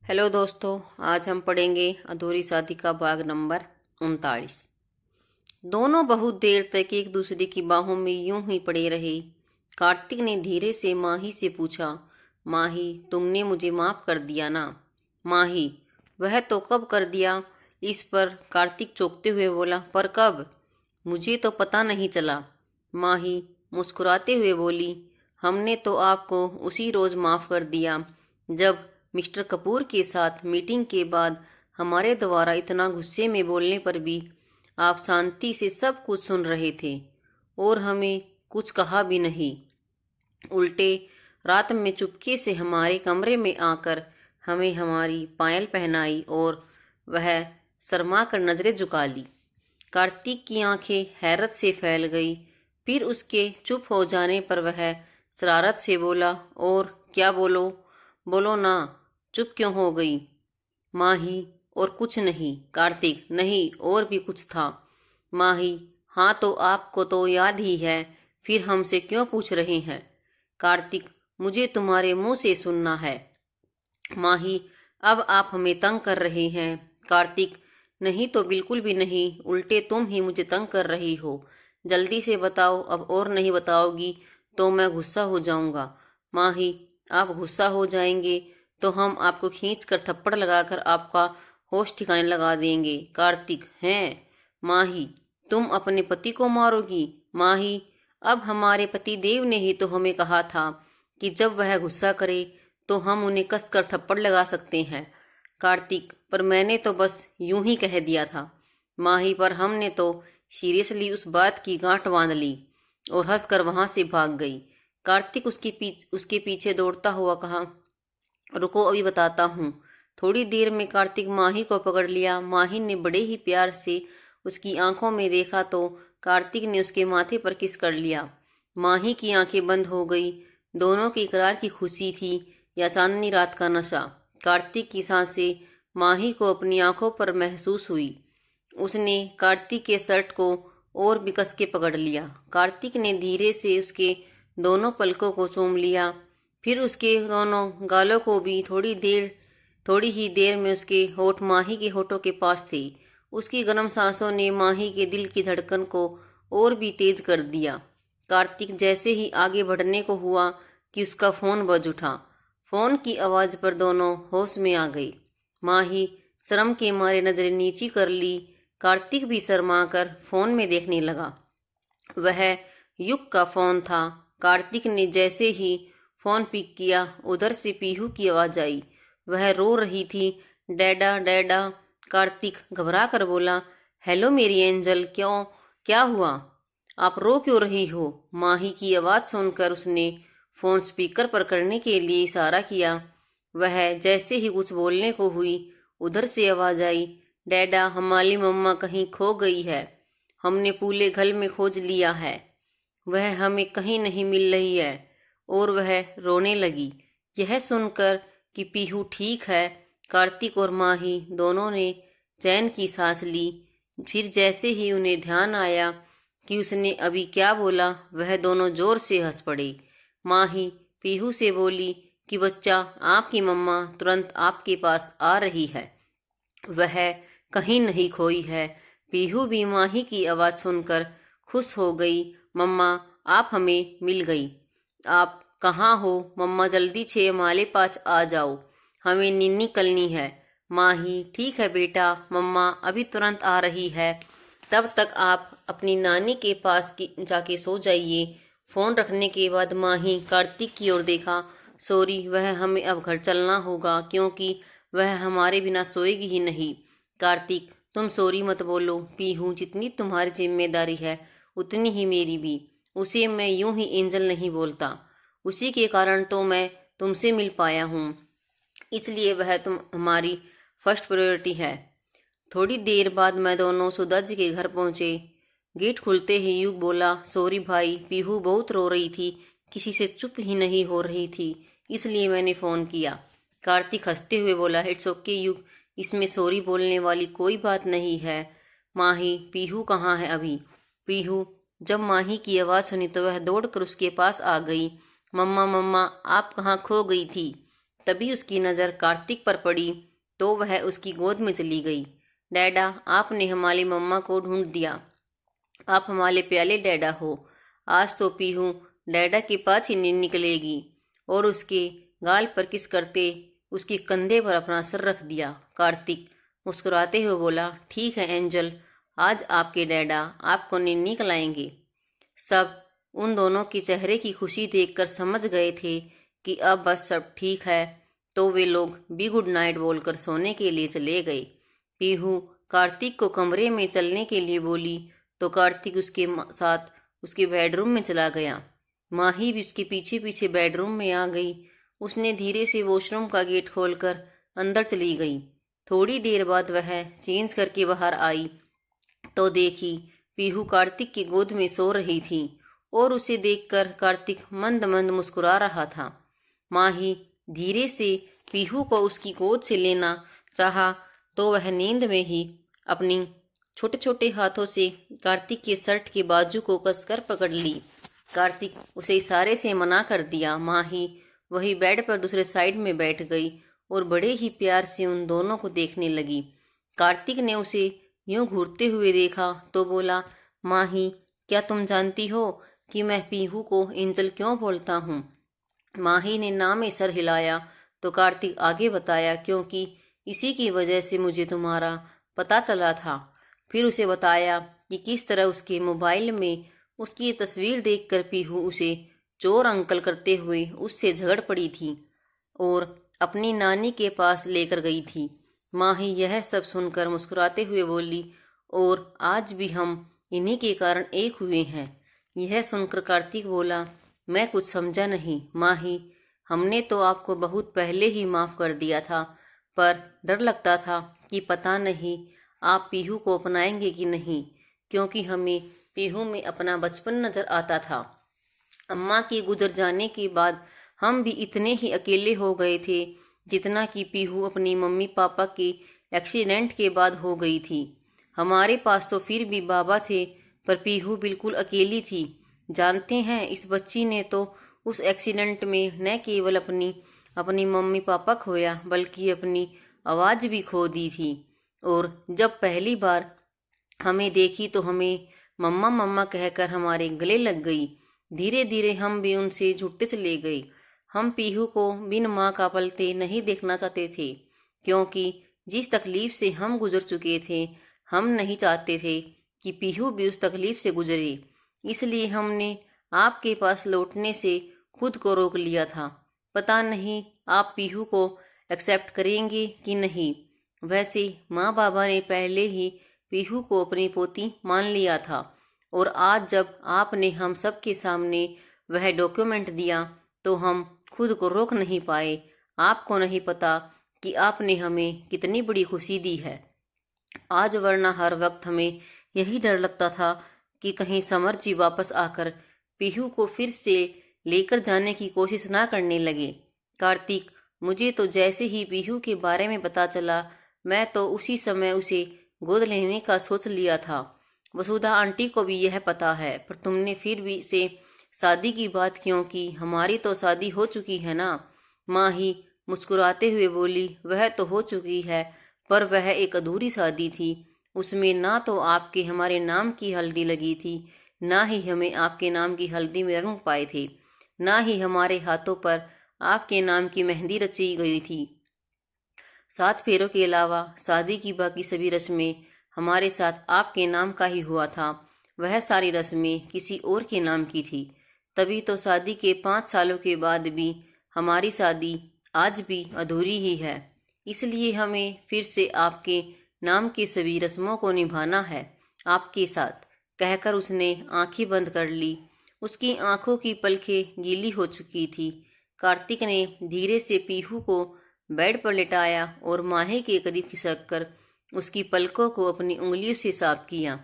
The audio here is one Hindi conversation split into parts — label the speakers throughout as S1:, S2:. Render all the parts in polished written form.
S1: हेलो दोस्तों, आज हम पढ़ेंगे अधूरी शादी का भाग नंबर 39। दोनों बहुत देर तक एक दूसरे की बाहों में यूं ही पड़े रहे। कार्तिक ने धीरे से माही से पूछा, माही, तुमने मुझे माफ कर दिया ना? माही, वह तो कब कर दिया। इस पर कार्तिक चौंकते हुए बोला, पर कब? मुझे तो पता नहीं चला। माही मुस्कुराते हुए बोली, हमने तो आपको उसी रोज माफ कर दिया जब मिस्टर कपूर के साथ मीटिंग के बाद हमारे द्वारा इतना गुस्से में बोलने पर भी आप शांति से सब कुछ सुन रहे थे और हमें कुछ कहा भी नहीं। उल्टे रात में चुपके से हमारे कमरे में आकर हमें हमारी पायल पहनाई और वह शर्मा कर नजरें झुका ली। कार्तिक की आंखें हैरत से फैल गई। फिर उसके चुप हो जाने पर वह शरारत से बोला, और क्या? बोलो बोलो ना, चुप क्यों हो गई? माही, और कुछ नहीं। कार्तिक, नहीं, और भी कुछ था। माही, हाँ तो आपको तो याद ही है, फिर हमसे क्यों पूछ रहे हैं? कार्तिक, मुझे तुम्हारे मुंह से सुनना है। माही, अब आप हमें तंग कर रहे हैं। कार्तिक, नहीं तो बिल्कुल भी नहीं, उल्टे तुम ही मुझे तंग कर रही हो। जल्दी से बताओ, अब और नहीं बताओगी तो मैं गुस्सा हो जाऊंगा। माही, आप गुस्सा हो जाएंगे तो हम आपको खींच कर थप्पड़ लगाकर आपका होश ठिकाने लगा देंगे। कार्तिक, हैं? माही, तुम अपने पति को मारोगी? माही, अब हमारे पति देव ने ही तो हमें कहा था कि जब वह गुस्सा करे तो हम उन्हें कसकर थप्पड़ लगा सकते हैं। कार्तिक, पर मैंने तो बस यूं ही कह दिया था। माही, पर हमने तो सीरियसली उस बात की गांठ बांध ली और हंसकर वहां से भाग गई। कार्तिक उसके पीछे दौड़ता हुआ कहा, रुको, अभी बताता हूँ। थोड़ी देर में कार्तिक माही को पकड़ लिया। माही ने बड़े ही प्यार से उसकी आंखों में देखा तो कार्तिक ने उसके माथे पर किस कर लिया। माही की आंखें बंद हो गई। दोनों की इकरार की खुशी थी या चांदनी रात का नशा। कार्तिक की सांसें माही को अपनी आंखों पर महसूस हुई। उसने कार्तिक के शर्ट को और भी कस के पकड़ लिया। कार्तिक ने धीरे से उसके दोनों पलकों को चूम लिया, फिर उसके दोनों गालों को भी। थोड़ी ही देर में उसके होठ माही के होठों के पास थे। उसकी गर्म सांसों ने माही के दिल की धड़कन को और भी तेज कर दिया। कार्तिक जैसे ही आगे बढ़ने को हुआ कि उसका फोन बज उठा। फोन की आवाज पर दोनों होश में आ गई। माही शर्म के मारे नजरें नीची कर ली। कार्तिक भी शर्मा कर फोन में देखने लगा। वह युग का फोन था। कार्तिक ने जैसे ही फोन पिक किया, उधर से पीहू की आवाज आई। वह रो रही थी, डैडा डैडा। कार्तिक घबरा कर बोला, हेलो मेरी एंजल, क्यों, क्या हुआ? आप रो क्यों रही हो? माही की आवाज सुनकर उसने फोन स्पीकर पर करने के लिए इशारा किया। वह जैसे ही कुछ बोलने को हुई, उधर से आवाज आई, डैडा, हमारी मम्मा कहीं खो गई है। हमने पूरे घर में खोज लिया है, वह हमें कहीं नहीं मिल रही है। और वह रोने लगी। यह सुनकर कि पीहू ठीक है, कार्तिक और माही दोनों ने चैन की सांस ली। फिर जैसे ही उन्हें ध्यान आया कि उसने अभी क्या बोला, वह दोनों जोर से हंस पड़े। माही पीहू से बोली कि बच्चा, आपकी मम्मा तुरंत आपके पास आ रही है, वह कहीं नहीं खोई है। पीहू भी माही की आवाज सुनकर खुश हो गई। मम्मा, आप हमें मिल गई। आप कहाँ हो? मम्मा, जल्दी 6 माले 5 आ जाओ, हमें नीनी करनी है। माही, ठीक है बेटा, मम्मा अभी तुरंत आ रही है। तब तक आप अपनी नानी के पास जाके सो जाइए। फोन रखने के बाद माही कार्तिक की ओर देखा। सॉरी, वह हमें अब घर चलना होगा क्योंकि वह हमारे बिना सोएगी ही नहीं। कार्तिक, तुम सॉरी मत बोलो। पीहू, जितनी तुम्हारी जिम्मेदारी है उतनी ही मेरी भी। उसे मैं यूं ही एंजल नहीं बोलता, उसी के कारण तो मैं तुमसे मिल पाया हूँ, इसलिए वह तुम हमारी फर्स्ट प्रायोरिटी है। थोड़ी देर बाद मैं दोनों सुधा जी के घर पहुंचे। गेट खुलते ही युग बोला, सॉरी भाई, पीहू बहुत रो रही थी, किसी से चुप ही नहीं हो रही थी, इसलिए मैंने फोन किया। कार्तिक हंसते हुए बोला, इट्स ओके युग, इसमें सॉरी बोलने वाली कोई बात नहीं है। माही, पीहू कहाँ है अभी? पीहू जब माही की आवाज सुनी तो वह दौड़कर उसके पास आ गई। मम्मा मम्मा, आप कहाँ खो गई थी? तभी उसकी नज़र कार्तिक पर पड़ी तो वह उसकी गोद में चली गई। डैडा, आपने हमारी मम्मा को ढूंढ दिया। आप हमारे प्याले डैडा हो। आज तो पीहू डैडा के पास ही निकलेगी। और उसके गाल पर किस करते उसके कंधे पर अपना सर रख दिया। कार्तिक मुस्कुराते हुए बोला, ठीक है एंजल, आज आपके डैडा आपको निन्नी खिलाएंगे। सब उन दोनों के चेहरे की खुशी देखकर समझ गए थे कि अब बस सब ठीक है, तो वे लोग भी गुड नाइट बोलकर सोने के लिए चले गए। पीहू कार्तिक को कमरे में चलने के लिए बोली तो कार्तिक उसके साथ उसके बेडरूम में चला गया। माही भी उसके पीछे पीछे बेडरूम में आ गई। उसने धीरे से वॉशरूम का गेट खोलकर अंदर चली गई। थोड़ी देर बाद वह चेंज करके बाहर आई तो देखी पीहू कार्तिक की गोद में सो रही थी और उसे देखकर कार्तिक मंद मंद मुस्कुरा रहा था। माही धीरे से पीहू को उसकी गोद से लेना चाहा तो वह नींद में ही अपनी छोटे छोटे हाथों से कार्तिक के शर्ट के बाजू को कसकर पकड़ ली। कार्तिक उसे इशारे से मना कर दिया। माही वही बेड पर दूसरे साइड में बैठ गई और बड़े ही प्यार से उन दोनों को देखने लगी। कार्तिक ने उसे यूं घूरते हुए देखा तो बोला, माही, क्या तुम जानती हो कि मैं पीहू को एंजल क्यों बोलता हूँ? माही ने ना में सर हिलाया तो कार्तिक आगे बताया, क्योंकि इसी की वजह से मुझे तुम्हारा पता चला था। फिर उसे बताया कि किस तरह उसके मोबाइल में उसकी तस्वीर देखकर पीहू उसे चोर अंकल करते हुए उससे झगड़ पड़ी थी और अपनी नानी के पास लेकर गई थी। माही यह सब सुनकर मुस्कुराते हुए बोली, और आज भी हम इन्हीं के कारण एक हुए हैं। यह सुनकर कार्तिक बोला, मैं कुछ समझा नहीं माही, हमने तो आपको बहुत पहले ही माफ़ कर दिया था, पर डर लगता था कि पता नहीं आप पीहू को अपनाएंगे कि नहीं, क्योंकि हमें पीहू में अपना बचपन नज़र आता था। अम्मा के गुजर जाने के बाद हम भी इतने ही अकेले हो गए थे जितना कि पीहू अपनी मम्मी पापा के एक्सीडेंट के बाद हो गई थी। हमारे पास तो फिर भी बाबा थे, पर पीहू बिल्कुल अकेली थी। जानते हैं, इस बच्ची ने तो उस एक्सीडेंट में न केवल अपनी मम्मी पापा खोया, बल्कि अपनी आवाज़ भी खो दी थी। और जब पहली बार हमें देखी तो हमें मम्मा मम्मा कहकर हमारे गले लग गई। धीरे धीरे हम भी उनसे जुड़ते चले गए। हम पीहू को बिन माँ का पलते नहीं देखना चाहते थे, क्योंकि जिस तकलीफ से हम गुजर चुके थे, हम नहीं चाहते थे कि पीहू भी उस तकलीफ से गुजरे। इसलिए हमने आपके पास लौटने से खुद को रोक लिया था। पता नहीं आप पीहू को एक्सेप्ट करेंगे कि नहीं। वैसे माँ बाबा ने पहले ही पीहू को अपनी पोती मान लिया था, और आज जब आपने हम सब के सामने वह डॉक्यूमेंट दिया तो हम खुद को रोक नहीं पाए। आपको नहीं पता कि आपने हमें कितनी बड़ी खुशी दी है आज, वरना हर वक्त हमें यही डर लगता था कि कहीं समर जी वापस आकर पीहू को फिर से लेकर जाने की कोशिश ना करने लगे। कार्तिक, मुझे तो जैसे ही पीहू के बारे में पता चला, मैं तो उसी समय उसे गोद लेने का सोच लिया था। वसुधा आंटी को भी यह पता है, पर तुमने फिर भी से शादी की बात क्यों की? हमारी तो शादी हो चुकी है ना। माही मुस्कुराते हुए बोली, वह तो हो चुकी है, पर वह एक अधूरी शादी थी। उसमें ना तो आपके हमारे नाम की हल्दी लगी थी, ना ही हमें आपके नाम की हल्दी में रंग पाए थे, ना ही हमारे हाथों पर आपके नाम की मेहंदी रची गई थी। 7 फेरों के अलावा शादी की बाकी सभी रस्में हमारे साथ आपके नाम का ही हुआ था। वह सारी रस्में किसी और के नाम की थी। तभी तो शादी के 5 सालों के बाद भी हमारी शादी आज भी अधूरी ही है। इसलिए हमें फिर से आपके नाम की सभी रस्मों को निभाना है आपके साथ, कहकर उसने आंखें बंद कर ली। उसकी आंखों की पलकें गीली हो चुकी थी। कार्तिक ने धीरे से पीहू को बेड पर लिटाया और माही के करीब खिसक कर उसकी पलकों को अपनी उंगलियों से साफ किया।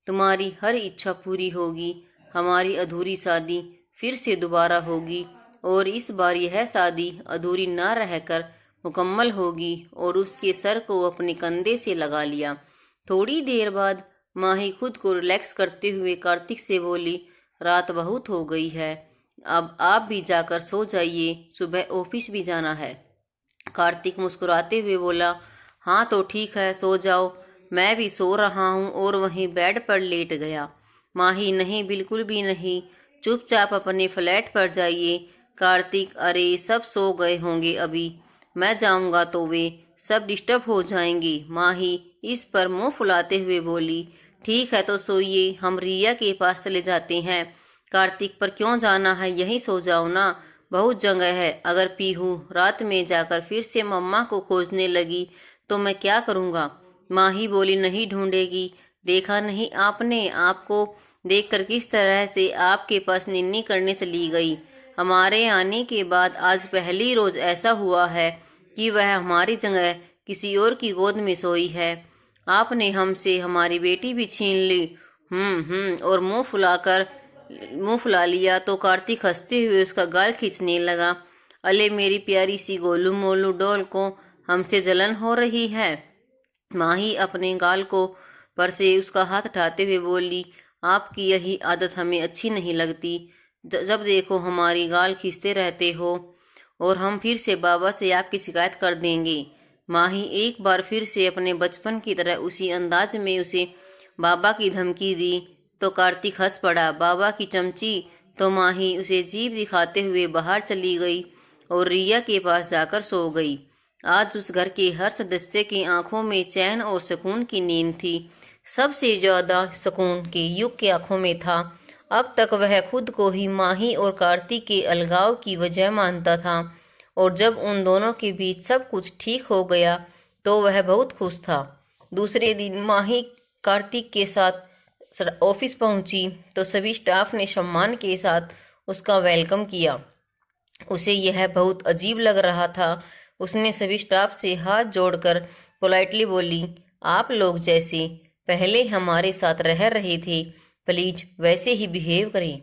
S1: तुम्हारी हर इच्छा पूरी होगी, हमारी अधूरी शादी फिर से दोबारा होगी, और इस बार यह शादी अधूरी ना रहकर मुकम्मल होगी। और उसके सर को अपने कंधे से लगा लिया। थोड़ी देर बाद माही खुद को रिलैक्स करते हुए कार्तिक से बोली, रात बहुत हो गई है, अब आप भी जाकर सो जाइए, सुबह ऑफिस भी जाना है। कार्तिक मुस्कुराते हुए बोला, हाँ तो ठीक है, सो जाओ, मैं भी सो रहा हूँ, और वहीं बेड पर लेट गया। माही, नहीं, बिल्कुल भी नहीं, चुपचाप अपने फ्लैट पर जाइए। कार्तिक, अरे सब सो गए होंगे अभी, मैं जाऊंगा तो वे सब डिस्टर्ब हो जाएंगे। माही इस पर मुंह फुलाते हुए बोली, ठीक है तो सोइए, हम रिया के पास चले जाते हैं। कार्तिक, पर क्यों जाना है, यहीं सो जाओ ना, बहुत जगह है। अगर पीहू रात में जाकर फिर से मम्मा को खोजने लगी तो मैं क्या करूँगा। माही बोली, नहीं ढूंढेगी, देखा नहीं आपने, आपको देखकर किस तरह से आपके पास निन्नी करने चली गई। हमारे आने के बाद आज पहली रोज ऐसा हुआ है कि वह हमारी जगह किसी और की गोद में सोई है। आपने हमसे हमारी बेटी भी छीन ली। और मुंह फुला लिया तो कार्तिक हंसते हुए उसका गाल खींचने लगा। अले मेरी प्यारी सी गोलू मोलू डॉल को हमसे जलन हो रही है। माही अपने गाल को पर से उसका हाथ उठाते हुए बोली, आपकी यही आदत हमें अच्छी नहीं लगती। जब देखो हमारी गाल खींचते रहते हो, और हम फिर से बाबा से आपकी शिकायत कर देंगे। माही एक बार फिर से अपने बचपन की तरह उसी अंदाज में उसे बाबा की धमकी दी तो कार्तिक हंस पड़ा। बाबा की चमची तो माही उसे जीभ दिखाते हुए बाहर चली गई और रिया के पास जाकर सो गई। आज उस घर के हर सदस्य की आंखों में चैन और सुकून की नींद थी। सबसे ज्यादा सुकून के युग की आंखों में था। अब तक वह खुद को ही माही और कार्तिक के अलगाव की वजह मानता था, और जब उन दोनों के बीच सब कुछ ठीक हो गया तो वह बहुत खुश था। दूसरे दिन माही कार्तिक के साथ ऑफिस पहुंची तो सभी स्टाफ ने सम्मान के साथ उसका वेलकम किया। उसे यह बहुत अजीब लग रहा था। उसने सभी स्टाफ से हाथ जोड़कर पोलाइटली बोली, आप लोग जैसे पहले हमारे साथ रह रहे थे, प्लीज वैसे ही बिहेव करें।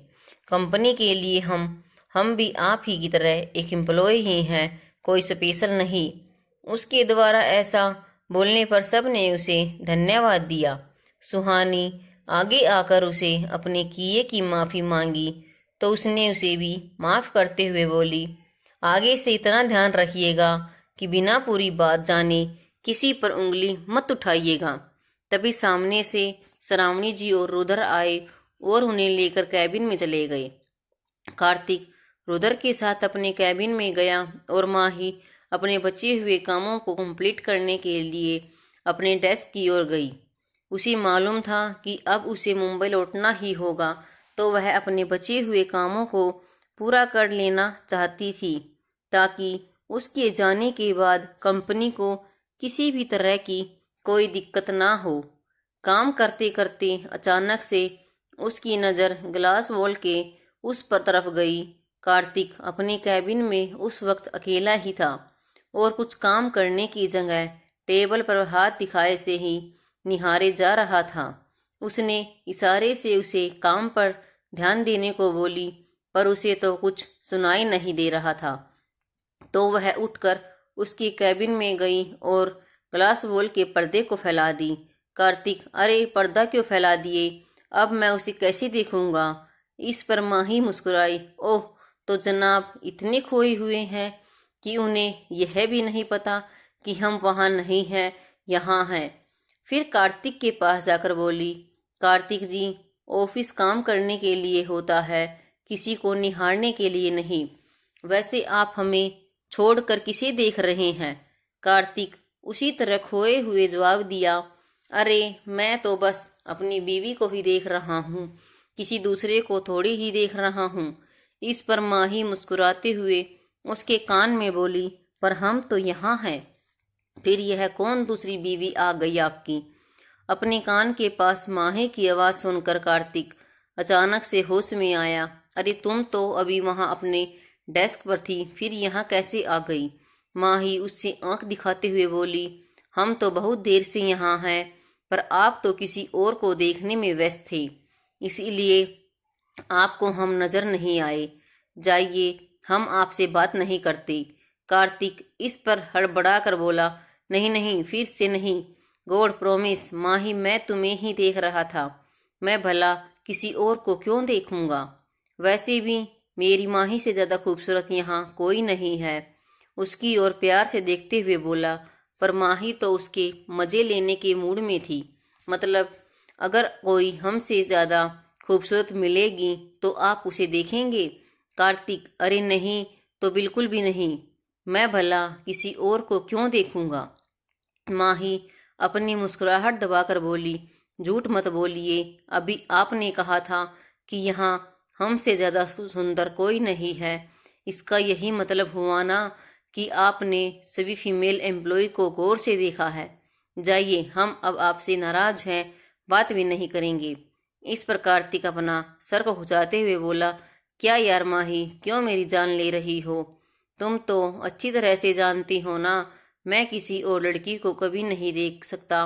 S1: कंपनी के लिए हम भी आप ही की तरह एक एम्प्लॉय ही हैं, कोई स्पेशल नहीं। उसके द्वारा ऐसा बोलने पर सब ने उसे धन्यवाद दिया। सुहानी आगे आकर उसे अपने किए की माफ़ी मांगी तो उसने उसे भी माफ़ करते हुए बोली, आगे से इतना ध्यान रखिएगा कि बिना पूरी बात जाने किसी पर उंगली मत उठाइएगा। तभी सामने से श्रावणी जी और रुद्र आए और उन्हें लेकर कैबिन में चले गए। कार्तिक रुद्र के साथ अपने कैबिन में गया और माही अपने बचे हुए कामों को कंप्लीट करने के लिए अपने डेस्क की ओर गई। उसे मालूम था कि अब उसे मुंबई लौटना ही होगा, तो वह अपने बचे हुए कामों को पूरा कर लेना चाहती थी ताकि उसके जाने के बाद कंपनी को किसी भी तरह की कोई दिक्कत ना हो। काम करते करते अचानक से उसकी नज़र ग्लास वॉल के उस पर तरफ गई। कार्तिक अपने कैबिन में उस वक्त अकेला ही था और कुछ काम करने की जगह टेबल पर हाथ दिखाए से ही निहारे जा रहा था। उसने इशारे से उसे काम पर ध्यान देने को बोली, पर उसे तो कुछ सुनाई नहीं दे रहा था। तो वह उठकर उसके कैबिन में गई और ग्लास वॉल के पर्दे को फैला दी। कार्तिक, अरे पर्दा क्यों फैला दिए, अब मैं उसे कैसे देखूंगा। इस पर माही मुस्कुराई, ओह तो जनाब इतने खोए हुए हैं कि उन्हें यह भी नहीं पता कि हम वहाँ नहीं हैं, यहाँ हैं। फिर कार्तिक के पास जाकर बोली, कार्तिक जी, ऑफिस काम करने के लिए होता है, किसी को निहारने के लिए नहीं। वैसे आप हमें छोड़कर किसे देख रहे हैं। कार्तिक उसी तरह खोए हुए जवाब दिया, अरे मैं तो बस अपनी बीवी को ही देख रहा हूँ, किसी दूसरे को थोड़ी ही देख रहा हूँ। इस पर माही मुस्कुराते हुए उसके कान में बोली, पर हम तो यहाँ हैं। फिर यह कौन दूसरी बीवी आ गई आपकी। अपने कान के पास माही की आवाज़ सुनकर कार्तिक अचानक से होश में आया। अरे तुम तो अभी वहाँ अपने डेस्क पर थी, फिर यहाँ कैसे आ गई। माही उससे आंख दिखाते हुए बोली, हम तो बहुत देर से यहाँ हैं, पर आप तो किसी और को देखने में व्यस्त थे, इसीलिए आपको हम नजर नहीं आए। जाइए, हम आपसे बात नहीं करते। कार्तिक इस पर हड़बड़ा कर बोला, नहीं नहीं, फिर से नहीं, गॉड प्रॉमिस माही, मैं तुम्हें ही देख रहा था, मैं भला किसी और को क्यों देखूंगा। वैसे भी मेरी माही से ज़्यादा खूबसूरत यहाँ कोई नहीं है। उसकी ओर प्यार से देखते हुए बोला। पर माही तो उसके मजे लेने के मूड में थी। मतलब अगर कोई हमसे ज़्यादा खूबसूरत मिलेगी तो आप उसे देखेंगे? कार्तिक, अरे नहीं, तो बिल्कुल भी नहीं। मैं भला किसी और को क्यों देखूंगा? माही अपनी मुस्कुराहट दबाकर बोली। झूठ मत बोलिए, अभी आपने कहा था कि यहाँ हमसे ज़्यादा सुंदर कोई नहीं है। इसका यही मतलब हुआ ना कि आपने सभी फीमेल एम्प्लॉय को गौर से देखा है। जाइए, हम अब आपसे नाराज हैं, बात भी नहीं करेंगे। इस पर कार्तिक अपना सर को खुजाते हुए बोला। क्या यार माही, क्यों मेरी जान ले रही हो? तुम तो अच्छी तरह से जानती हो ना, मैं किसी और लड़की को कभी नहीं देख सकता।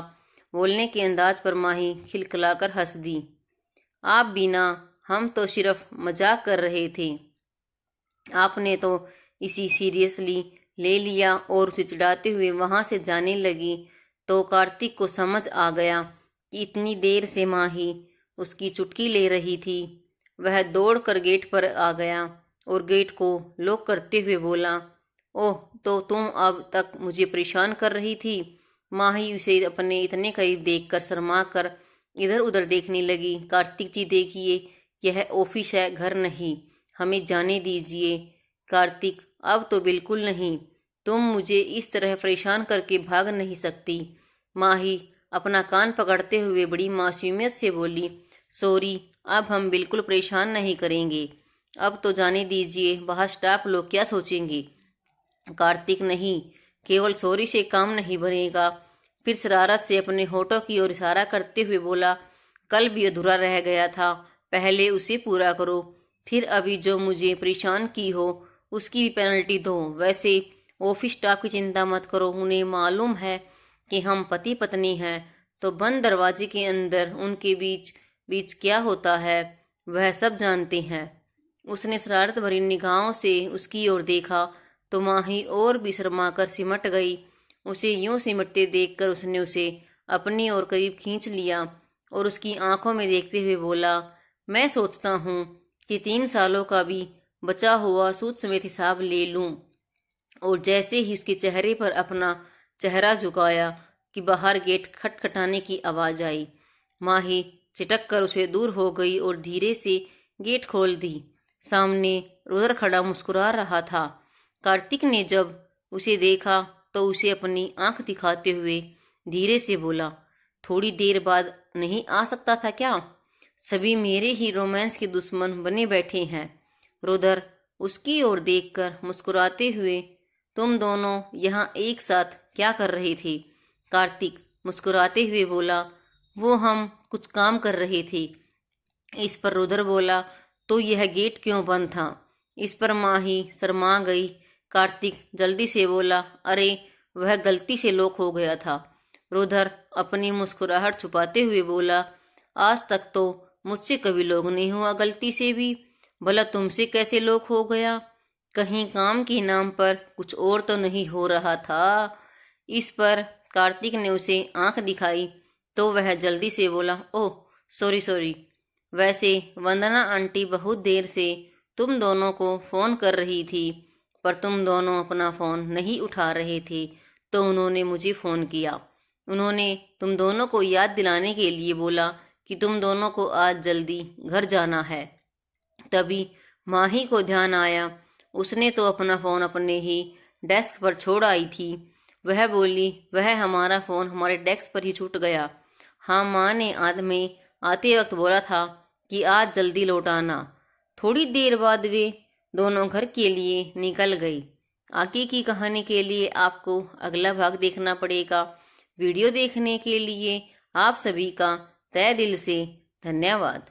S1: बोलने के अंदाज पर माही खिलखिलाकर हंस दी। आप बिना, हम तो सिर्फ मजाक कर रहे थे। आपने तो इसी सीरियसली ले लिया और उसे चिढ़ाते हुए वहां से जाने लगी तो कार्तिक को समझ आ गया कि इतनी देर से माही उसकी चुटकी ले रही थी। वह दौड़कर गेट पर आ गया और गेट को लॉक करते हुए बोला। ओह, तो तुम अब तक मुझे परेशान कर रही थी? माही उसे अपने इतने करीब देखकर शर्मा कर इधर उधर देखने लगी। कार्तिक जी देखिए, यह ऑफिस है, घर नहीं, हमें जाने दीजिए। कार्तिक, अब तो बिल्कुल नहीं, तुम मुझे इस तरह परेशान करके भाग नहीं सकती। माही अपना कान पकड़ते हुए बड़ी मासूमियत से बोली। सॉरी, अब हम बिल्कुल परेशान नहीं करेंगे, अब तो जाने दीजिए, बाहर स्टाफ लोग क्या सोचेंगे? कार्तिक, नहीं, केवल सॉरी से काम नहीं बनेगा। फिर शरारत से अपने होठों की ओर इशारा करते हुए बोला। कल भी अधूरा रह गया था, पहले उसे पूरा करो, फिर अभी जो मुझे परेशान की हो उसकी भी पेनल्टी दो। वैसे ऑफिस स्टाफ की चिंता मत करो, उन्हें मालूम है कि हम पति पत्नी हैं, तो बंद दरवाजे के अंदर उनके बीच बीच क्या होता है वह सब जानते हैं। उसने शरारत भरी निगाहों से उसकी ओर देखा तो माही और भी शर्मा कर सिमट गई। उसे यूं सिमटते देखकर उसने उसे अपनी ओर करीब खींच लिया और उसकी आंखों में देखते हुए बोला। मैं सोचता हूँ कि 3 सालों का भी बचा हुआ सूद समेत हिसाब ले लूं। और जैसे ही उसके चेहरे पर अपना चेहरा झुकाया कि बाहर गेट खटखटाने की आवाज आई। माही चिटक कर उसे दूर हो गई और धीरे से गेट खोल दी। सामने रुदर खड़ा मुस्कुरा रहा था। कार्तिक ने जब उसे देखा तो उसे अपनी आंख दिखाते हुए धीरे से बोला। थोड़ी देर बाद नहीं आ सकता था क्या? सभी मेरे ही रोमांस के दुश्मन बने बैठे हैं। रुदर उसकी ओर देखकर मुस्कुराते हुए, तुम दोनों यहाँ एक साथ क्या कर रहे थे? कार्तिक मुस्कुराते हुए बोला। वो हम कुछ काम कर रहे थे। इस पर रुदर बोला। तो यह गेट क्यों बंद था? इस पर माही शर्मा गई। कार्तिक जल्दी से बोला। अरे, वह गलती से लॉक हो गया था। रुदर अपनी मुस्कुराहट छुपाते हुए बोला। आज तक तो मुझसे कभी लॉक नहीं हुआ गलती से भी, भला तुमसे कैसे लॉक हो गया? कहीं काम के नाम पर कुछ और तो नहीं हो रहा था? इस पर कार्तिक ने उसे आंख दिखाई तो वह जल्दी से बोला। ओह, सॉरी सॉरी। वैसे वंदना आंटी बहुत देर से तुम दोनों को फ़ोन कर रही थी, पर तुम दोनों अपना फ़ोन नहीं उठा रहे थे, तो उन्होंने मुझे फ़ोन किया। उन्होंने तुम दोनों को याद दिलाने के लिए बोला कि तुम दोनों को आज जल्दी घर जाना है। तभी माही को ध्यान आया, उसने तो अपना फ़ोन अपने ही डेस्क पर छोड़ आई थी। वह बोली, वह हमारा फ़ोन हमारे डेस्क पर ही छूट गया। हाँ, माँ ने आदमी आते वक्त बोला था कि आज जल्दी लौट आना। थोड़ी देर बाद वे दोनों घर के लिए निकल गई। आगे की कहानी के लिए आपको अगला भाग देखना पड़ेगा। वीडियो देखने के लिए आप सभी का तहे दिल से धन्यवाद।